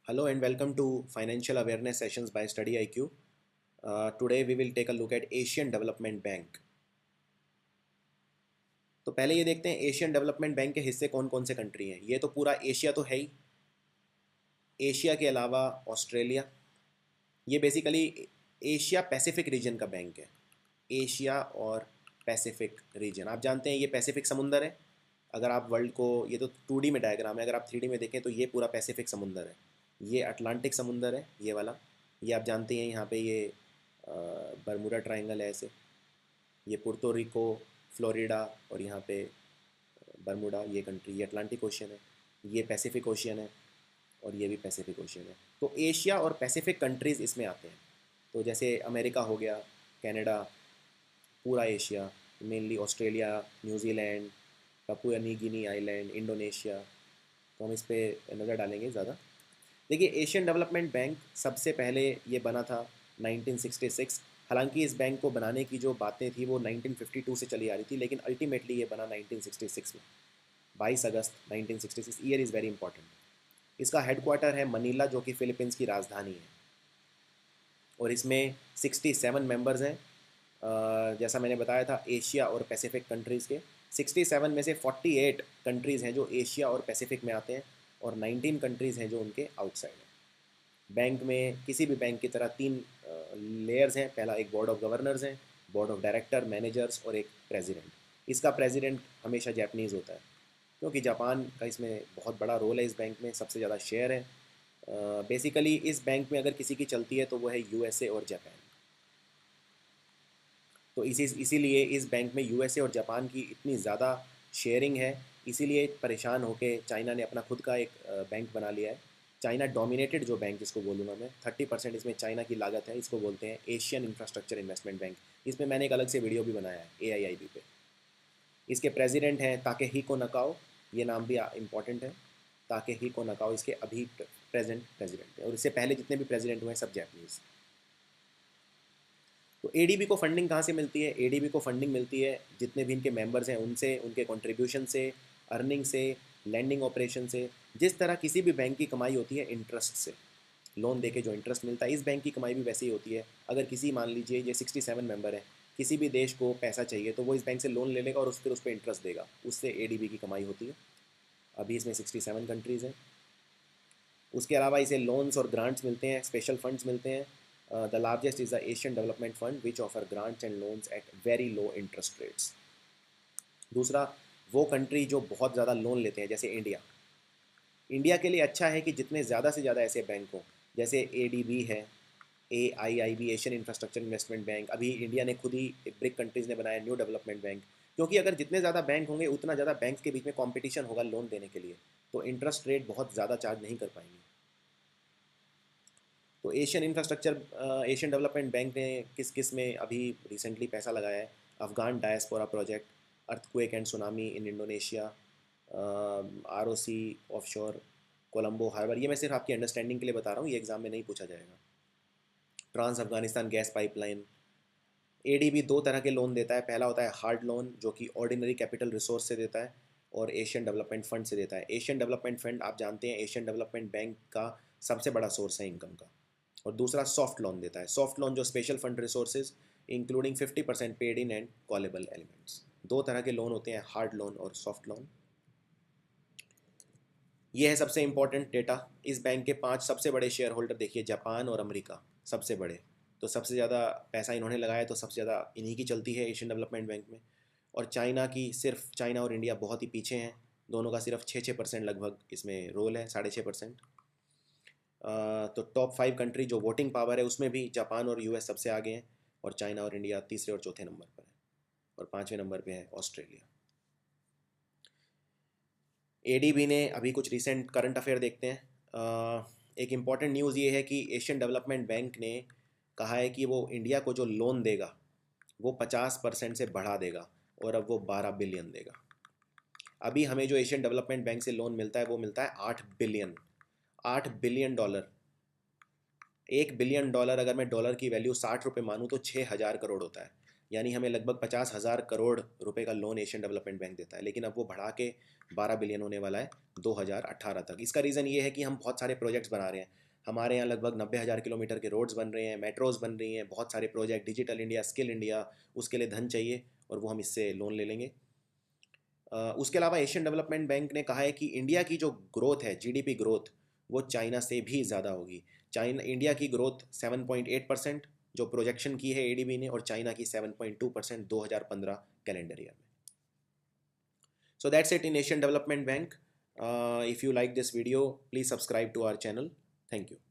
Hello and welcome to Financial Awareness Sessions by Study IQ. Today we will take a look at Asian Development Bank. तो पहले ये देखते हैं Asian development bank के हिस्से कौन कौन से कंट्री हैं। ये तो पूरा एशिया तो है ही, एशिया के अलावा ऑस्ट्रेलिया। ये बेसिकली एशिया पैसिफिक रीजन का बैंक है। एशिया और पैसिफिक रीजन, आप जानते हैं ये पैसिफिक समुंदर है। अगर आप वर्ल्ड को, ये तो 2D में डायग्राम है, अगर आप 3D में देखें तो ये पूरा पैसिफिक समुंदर है। ये अटलांटिक समुंदर है, ये वाला। ये आप जानते हैं, यहाँ पे ये बरमूडा ट्रायंगल है ऐसे। ये पुर्तो रिको, फ्लोरिडा और यहाँ पे बरमूडा, ये कंट्री, ये अटलांटिक ओशियन है। ये पैसिफिक ओशियन है और ये भी पैसिफिक ओशियन है। तो एशिया और पैसिफिक कंट्रीज़ इसमें आते हैं। तो जैसे अमेरिका हो गया, कनाडा, पूरा Asia, mainly Australia, New Zealand, Papua New Guinea island, Indonesia. तो हम इस पर नज़र डालेंगे ज़्यादा। देखिए, एशियन डेवलपमेंट बैंक सबसे पहले ये बना था 1966। हालांकि इस बैंक को बनाने की जो बातें थी वो 1952 से चली आ रही थी, लेकिन अल्टीमेटली ये बना 1966 में, 22 अगस्त 1966। Year is very important. इसका हेडक्वार्टर है मनीला, जो कि फ़िलीपींस की राजधानी है, और इसमें 67 मेंबर्स हैं। जैसा मैंने बताया था, एशिया और पैसिफिक कंट्रीज़ के 67 में से 48 कंट्रीज़ हैं जो एशिया और पैसिफिक में आते हैं, और 19 कंट्रीज़ हैं जो उनके आउटसाइड हैं। बैंक में, किसी भी बैंक की तरह, 3 लेयर्स हैं। पहला एक बोर्ड ऑफ गवर्नर्स हैं, बोर्ड ऑफ डायरेक्टर, मैनेजर्स और एक प्रेसिडेंट। इसका प्रेसिडेंट हमेशा जापानीज़ होता है, क्योंकि जापान का इसमें बहुत बड़ा रोल है। इस बैंक में सबसे ज़्यादा शेयर है। बेसिकली इस बैंक में अगर किसी की चलती है तो वो है यूएसए और जापान। तो इसीलिए इस बैंक में यूएसए और जापान की इतनी ज़्यादा शेयरिंग है। इसीलिए परेशान होकर चाइना ने अपना खुद का एक बैंक बना लिया है। चाइना डोमिनेटेड जो बैंक, जिसको बोलूँगा मैं, 30% इसमें चाइना की लागत है। इसको बोलते हैं एशियन इंफ्रास्ट्रक्चर इन्वेस्टमेंट बैंक। इसमें मैंने एक अलग से वीडियो भी बनाया है AIIB पे। इसके प्रेसिडेंट हैं ताकेहिको नकाओ। ये नाम भी इम्पॉर्टेंट है। ताकेहिको नकाओ इसके अभी प्रेजेंट प्रेसिडेंट है, और इससे पहले जितने भी प्रेसिडेंट हुए हैं सब जापानीज़। तो ADB को फंडिंग कहाँ से मिलती है? ADB को फंडिंग मिलती है जितने भी इनके मेंबर्स हैं उनसे, उनके कंट्रीब्यूशन से, अर्निंग से, लैंडिंग ऑपरेशन से। जिस तरह किसी भी बैंक की कमाई होती है इंटरेस्ट से, लोन देके जो इंटरेस्ट मिलता है, इस बैंक की कमाई भी वैसे ही होती है। अगर किसी, मान लीजिए ये 67 मेंबर हैं, किसी भी देश को पैसा चाहिए तो वो इस बैंक से लोन ले लेगा और फिर उस पर इंटरेस्ट देगा, उससे ADB की कमाई होती है। अभी इसमें 67 कंट्रीज़ हैं। उसके अलावा इसे लोन्स और ग्रांट्स मिलते हैं, स्पेशल फंड्स मिलते हैं। The largest is the Asian development fund which offer grants and loans at very low interest rates. दूसरा, वो कंट्री जो बहुत ज़्यादा लोन लेते हैं, जैसे इंडिया। इंडिया के लिए अच्छा है कि जितने ज़्यादा से ज़्यादा ऐसे बैंक हों, जैसे ADB है, AIIB, Asian infrastructure investment bank. अभी इंडिया ने खुद ही, ब्रिक कंट्रीज़ ने बनाया न्यू डेवलपमेंट बैंक। क्योंकि अगर जितने ज़्यादा बैंक होंगे उतना ज़्यादा बैंक के बीच में कॉम्पिटिशन होगा लोन देने के लिए, तो इंटरेस्ट रेट बहुत ज़्यादा चार्ज नहीं कर पाएंगे। तो एशियन डेवलपमेंट बैंक ने किस किस में अभी रिसेंटली पैसा लगाया है? Afghan diaspora project, earthquake and tsunami in Indonesia, ROC offshore, Colombo harbour. ये मैं सिर्फ आपकी अंडरस्टैंडिंग के लिए बता रहा हूँ, ये एग्जाम में नहीं पूछा जाएगा। Trans Afghanistan gas pipeline. ADB 2 तरह के लोन देता है। पहला होता है हार्ड लोन, जो कि ऑर्डिनरी कैपिटल रिसोर्स से देता है, और एशियन डेवलपमेंट फंड से देता है। एशियन डेवलपमेंट फंड, आप जानते हैं, एशियन डेवलपमेंट बैंक का सबसे बड़ा सोर्स है इनकम का। और दूसरा सॉफ्ट लोन देता है। सॉफ्ट लोन जो special fund resources including 50% paid in and callable elements. 2 तरह के लोन होते हैं, हार्ड लोन और सॉफ्ट लोन। ये है सबसे इंपॉर्टेंट डेटा। इस बैंक के 5 सबसे बड़े शेयर होल्डर देखिए, जापान और अमेरिका सबसे बड़े। तो सबसे ज़्यादा पैसा इन्होंने लगाया, तो सबसे ज़्यादा इन्हीं की चलती है एशियन डेवलपमेंट बैंक में। और चाइना की, सिर्फ चाइना और इंडिया बहुत ही पीछे हैं। दोनों का सिर्फ 6% लगभग इसमें रोल है, 6.5%। तो टॉप 5 कंट्री जो वोटिंग पावर है उसमें भी जापान और US सबसे आगे हैं, और चाइना और इंडिया तीसरे और चौथे नंबर पर है, और 5वें नंबर पे है ऑस्ट्रेलिया। ADB ने अभी कुछ रिसेंट करंट अफेयर देखते हैं। एक इम्पॉर्टेंट न्यूज़ ये है कि एशियन डेवलपमेंट बैंक ने कहा है कि वो इंडिया को जो लोन देगा वो 50% से बढ़ा देगा, और अब वो 12 बिलियन देगा। अभी हमें जो एशियन डेवलपमेंट बैंक से लोन मिलता है वो मिलता है 8 बिलियन। $8 बिलियन। $1 बिलियन, अगर मैं डॉलर की वैल्यू 60 रुपये मानूँ तो 6,000 करोड़ होता है। यानी हमें लगभग 50,000 करोड़ रुपए का लोन एशियन डेवलपमेंट बैंक देता है, लेकिन अब वो बढ़ा के 12 बिलियन होने वाला है 2018 तक। इसका रीज़न ये है कि हम बहुत सारे प्रोजेक्ट्स बना रहे हैं। हमारे यहाँ लगभग 90,000 किलोमीटर के रोड्स बन रहे हैं, मेट्रोज बन रही हैं, बहुत सारे project, digital India, skill India, उसके लिए धन चाहिए और वो हम इससे लोन ले लेंगे। उसके अलावा एशियन डेवलपमेंट बैंक ने कहा है कि इंडिया की जो ग्रोथ है, जीडीपी ग्रोथ, वो चाइना से भी ज़्यादा होगी। इंडिया की ग्रोथ 7.8% जो प्रोजेक्शन की है एडीबी ने, और चाइना की 7.2% 2015 कैलेंडर ईयर में। So that's it in Asian development bank. If you like this video, please subscribe to our channel. Thank you.